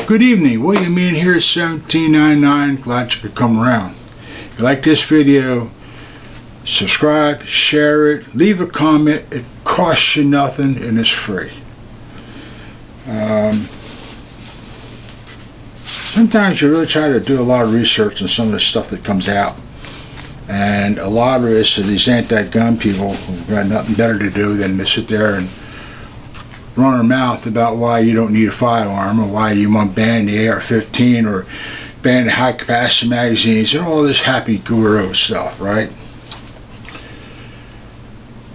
Good evening, William Ian here, 1799. Glad you could come around. If you like this video, subscribe, share it, leave a comment. It costs you nothing and it's free. Sometimes you really try to do a lot of research on some of the stuff that comes out. And a lot of it is to these anti-gun people who've got nothing better to do than to sit there and run their mouth about why you don't need a firearm or why you want to ban the AR-15 or ban the high-capacity magazines and all this happy guru stuff, right?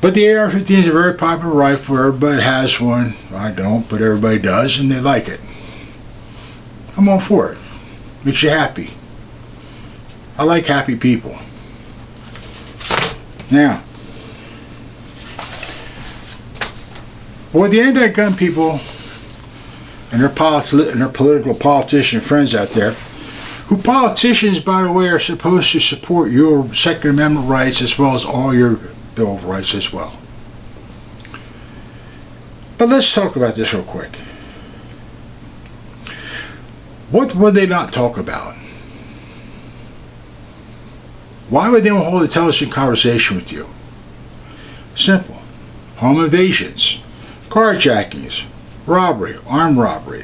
But the AR-15 is a very popular rifle. Everybody has one. I don't, but everybody does, and they like it. I'm all for it. Makes you happy. I like happy people. Now, with the anti-gun people and their political politician friends out there, who politicians, by the way, are supposed to support your Second Amendment rights as well as all your Bill of Rights as well. But let's talk about this real quick. What would they not talk about? Why would they not hold a intelligent conversation with you? Simple. Home invasions, carjackings, robbery, armed robbery,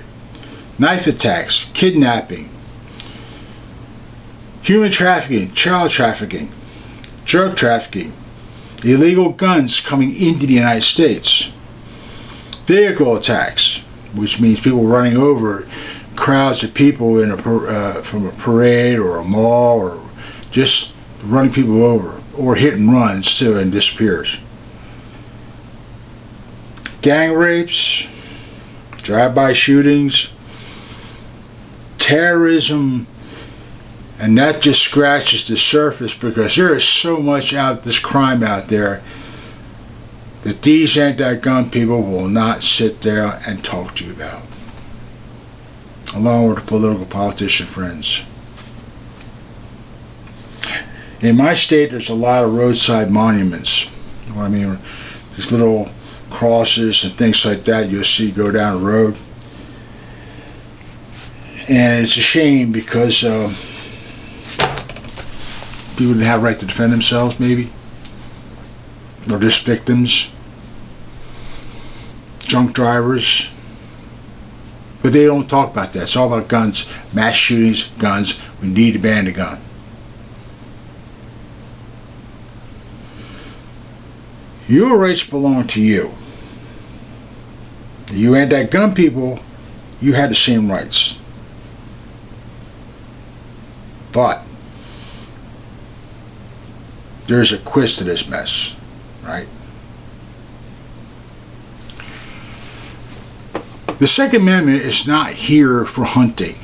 knife attacks, kidnapping, human trafficking, child trafficking, drug trafficking, illegal guns coming into the United States, vehicle attacks, which means people running over crowds of people in from a parade or a mall, or just running people over, or hit and runs too and disappears. Gang rapes, drive-by shootings, terrorism, and that just scratches the surface because there is so much this crime out there that these anti-gun people will not sit there and talk to you about, along with the political politician friends. In my state, there's a lot of roadside monuments. You know what I mean? These little crosses and things like that you'll see go down the road. And it's a shame because people didn't have a right to defend themselves, maybe. Or just victims. Drunk drivers. But they don't talk about that. It's all about guns, mass shootings, guns. We need to ban the gun. Your rights belong to you. You anti-gun people, you had the same rights. But there's a twist to this mess, right? The Second Amendment is not here for hunting,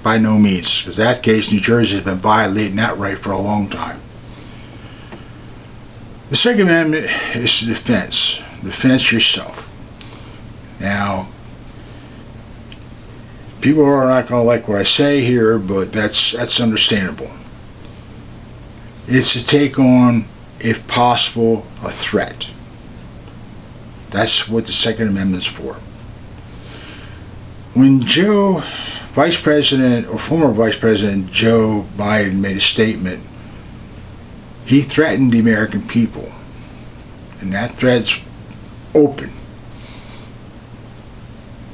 by no means, because in that case New Jersey has been violating that right for a long time. The Second Amendment is defense. Defense yourself. Now, people are not going to like what I say here, but that's understandable. It's to take on, if possible, a threat. That's what the Second Amendment is for. When Vice President or former Vice President Joe Biden made a statement, he threatened the American people. And that threat's open.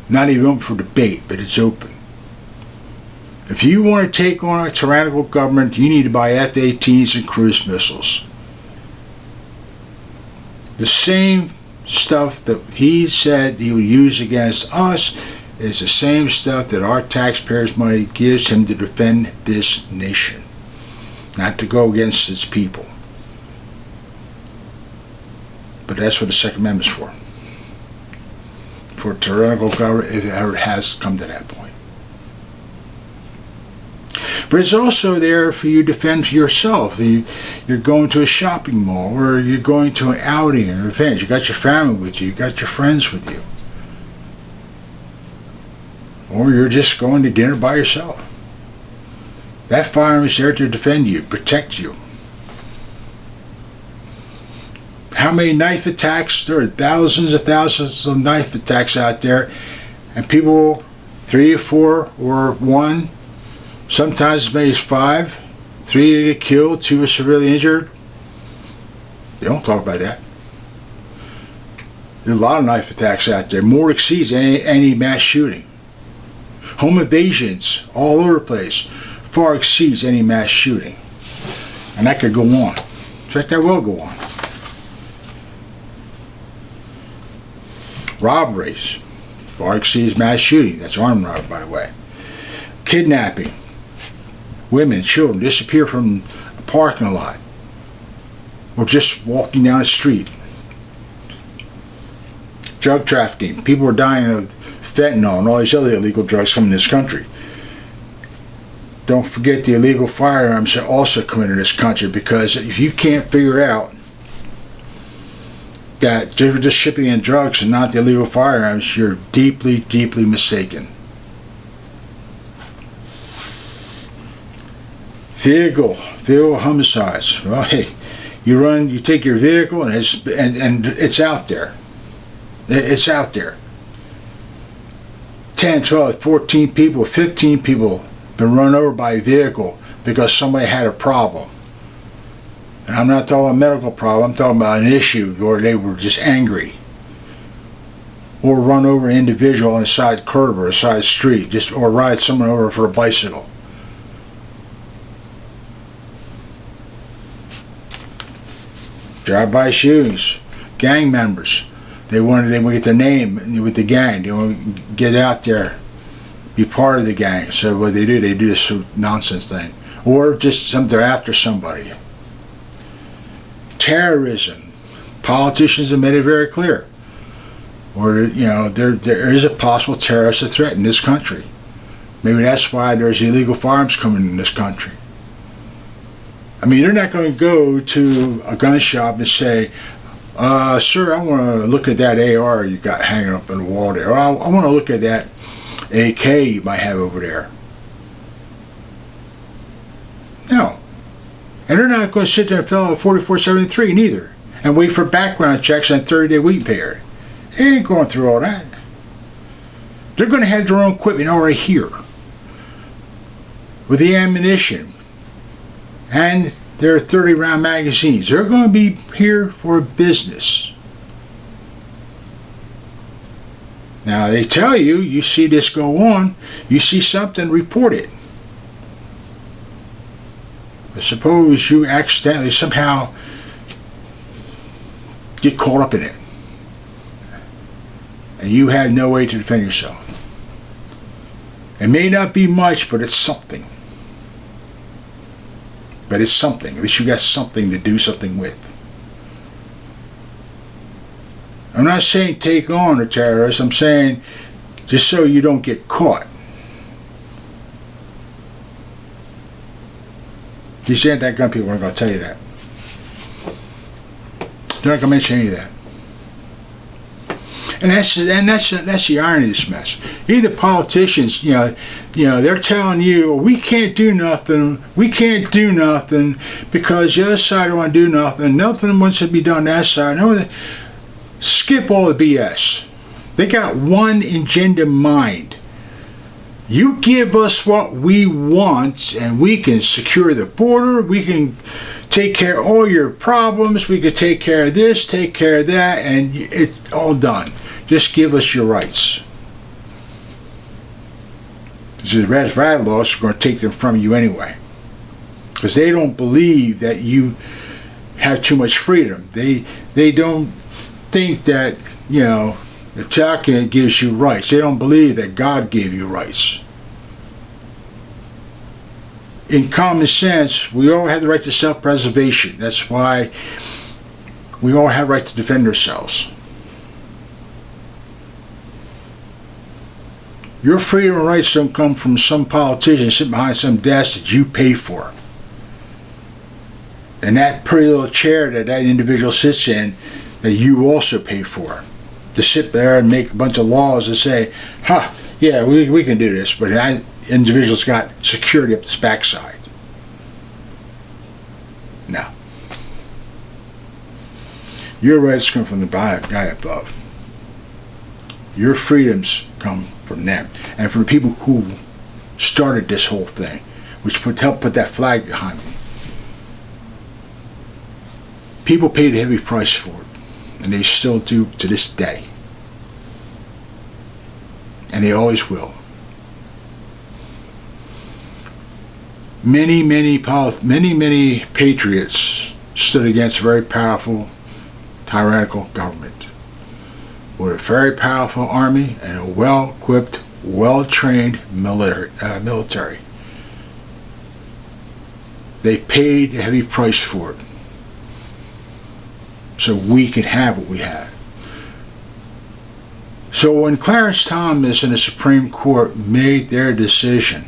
Not even open for debate, but it's open. If you want to take on a tyrannical government, you need to buy F-18s and cruise missiles. The same stuff that he said he would use against us is the same stuff that our taxpayers' money gives him to defend this nation, not to go against its people. But that's what the Second Amendment is for. For a tyrannical government, if it ever has come to that point. But it's also there for you to defend yourself. You're going to a shopping mall, or you're going to an outing or an event. You got your family with you. You got your friends with you. Or you're just going to dinner by yourself. That firearm is there to defend you, protect you. How many knife attacks? There are thousands of knife attacks out there, and people 3 or 4 or 1, sometimes as many as 5. 3 get killed, 2 are severely injured. They don't talk about that. There's a lot of knife attacks out there. More exceeds any mass shooting. Home invasions all over the place far exceeds any mass shooting. And that could go on. In fact, that will go on. Robberies far exceeds mass shooting. That's armed robbery, by the way. Kidnapping. Women, children disappear from a parking lot or just walking down the street. Drug trafficking. People are dying of fentanyl and all these other illegal drugs coming in this country. Don't forget the illegal firearms that also come into this country, because if you can't figure out that they're just shipping in drugs and not the illegal firearms, you're deeply, deeply mistaken. Vehicle homicides. Well, hey, you take your vehicle and it's out there. It's out there. 10, 12, 14 people, 15 people been run over by a vehicle because somebody had a problem. And I'm not talking about a medical problem, I'm talking about an issue where they were just angry. Or run over an individual on the side curb or a side street, or ride someone over for a bicycle. Drive-by shootings, gang members. They want to get their name with the gang. They want to get out there, be part of the gang. So what they do this nonsense thing, or just they're after somebody. Terrorism. Politicians have made it very clear. Or there is a possible terrorist threat in this country. Maybe that's why there's illegal firearms coming in this country. I mean, they're not going to go to a gun shop and say, sir, I want to look at that AR you got hanging up on the wall there. Or I want to look at that AK you might have over there. No. And they're not going to sit there and fill out a 4473 neither and wait for background checks and 30-day wait period. They ain't going through all that. They're going to have their own equipment already here with the ammunition and their 30-round magazines. They're going to be here for business. Now they tell you, you see this go on, you see something, report it. But suppose you accidentally somehow get caught up in it and you have no way to defend yourself. It may not be much, but it's something. But it's something. At least you got something to do something with. I'm not saying take on a terrorist. I'm saying just so you don't get caught. These anti-gun people aren't going to tell you that. They're not going to mention any of that. And that's the irony of this mess. Either politicians, they're telling you, we can't do nothing because the other side don't want to do nothing. Nothing wants to be done on that side. No, skip all the BS. They got one agenda in mind. You give us what we want and we can secure the border, we can take care of all your problems, we can take care of this, take care of that, and it's all done. Just give us your rights. The red laws are going to take them from you anyway. Because they don't believe that you have too much freedom. They don't think that, the Taliban gives you rights. They don't believe that God gave you rights. In common sense, we all have the right to self-preservation. That's why we all have the right to defend ourselves. Your freedom and rights don't come from some politician sitting behind some desk that you pay for. And that pretty little chair that individual sits in that you also pay for. To sit there and make a bunch of laws and say, yeah, we can do this, but that individual's got security up his backside. No. Your rights come from the guy above. Your freedoms come from them and from the people who started this whole thing, which helped put that flag behind me. People paid a heavy price for it, and they still do to this day. And they always will. Many patriots stood against a very powerful, tyrannical government with a very powerful army and a well-equipped, well-trained military. They paid a heavy price for it so we could have what we had. So when Clarence Thomas and the Supreme Court made their decision,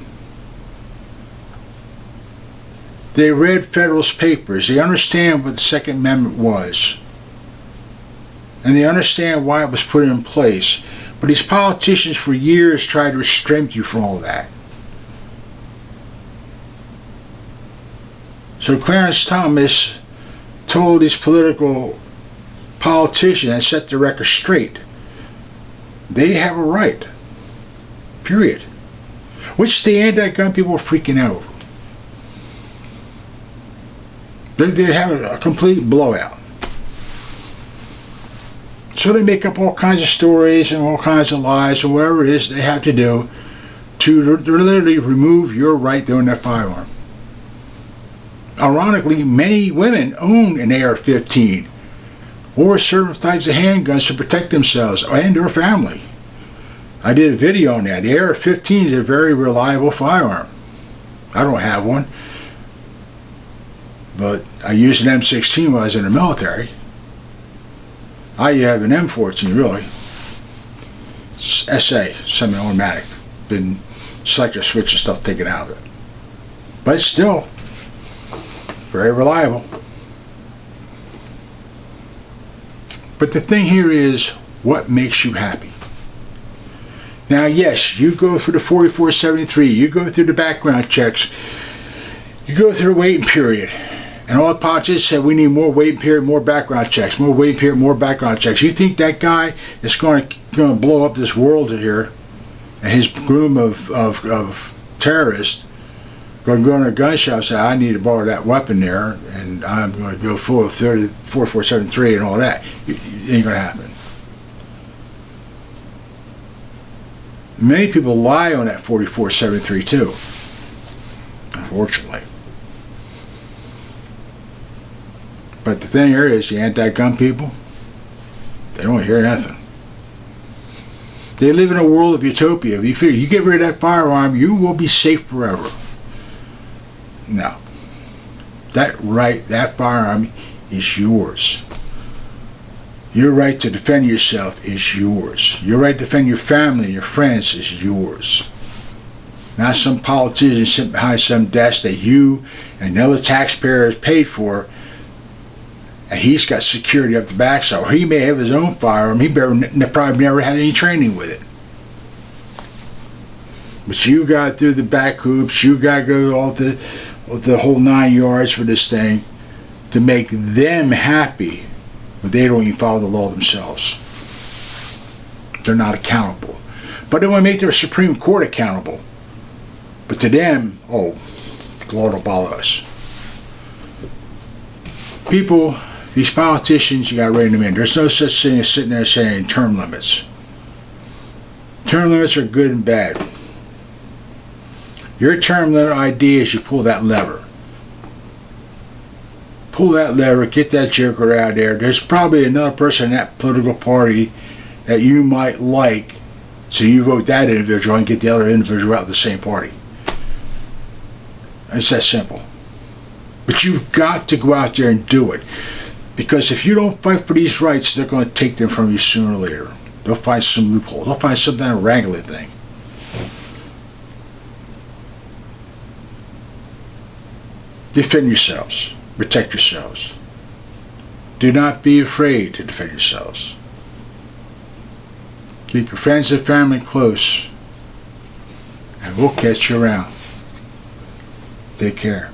they read Federalist Papers. They understand what the Second Amendment was. And they understand why it was put in place. But these politicians for years tried to restrain you from all that. So Clarence Thomas told these political politicians and set the record straight. They have a right. Period. Which the anti-gun people are freaking out over. They have a complete blowout. So they make up all kinds of stories and all kinds of lies or whatever it is they have to do to literally remove your right to own that firearm. Ironically, many women own an AR-15 or certain types of handguns to protect themselves and their family. I did a video on that. The AR-15 is a very reliable firearm. I don't have one, but I used an M16 when I was in the military. I have an M14 really. SA, semi-automatic. Been selector switch and stuff taken out of it. But it's still very reliable. But the thing here is, what makes you happy? Now yes, you go through the 4473, you go through the background checks, you go through the waiting period. And all the politicians said we need more waiting period, more background checks, more waiting period, more background checks. You think that guy is going to blow up this world here, and his groom of terrorists going to go in a gun shop and say, I need to borrow that weapon there, and I'm going to go full of 4473 and all that. It ain't going to happen. Many people lie on that 4473 too, unfortunately. But the thing here is, the anti-gun people, they don't hear nothing. They live in a world of utopia. If you figure you get rid of that firearm, you will be safe forever. No. That firearm is yours. Your right to defend yourself is yours. Your right to defend your family and your friends is yours. Not some politician sitting behind some desk that you and another taxpayer has paid for, and he's got security up the backside. Or he may have his own firearm. He probably never had any training with it. But you got through the back hoops. You got to go all the whole 9 yards for this thing to make them happy. But they don't even follow the law themselves. They're not accountable. But they want to make their Supreme Court accountable. But to them, oh, the Lord will bother us. People, these politicians, you got to rein them in. There's no such thing as sitting there saying term limits. Term limits are good and bad. Your term limit idea is you pull that lever. Pull that lever, get that joker out there. There's probably another person in that political party that you might like, so you vote that individual and get the other individual out of the same party. It's that simple. But you've got to go out there and do it. Because if you don't fight for these rights, they're going to take them from you sooner or later. They'll find some loophole. They'll find some kind of wrangling thing. Defend yourselves. Protect yourselves. Do not be afraid to defend yourselves. Keep your friends and family close. And we'll catch you around. Take care.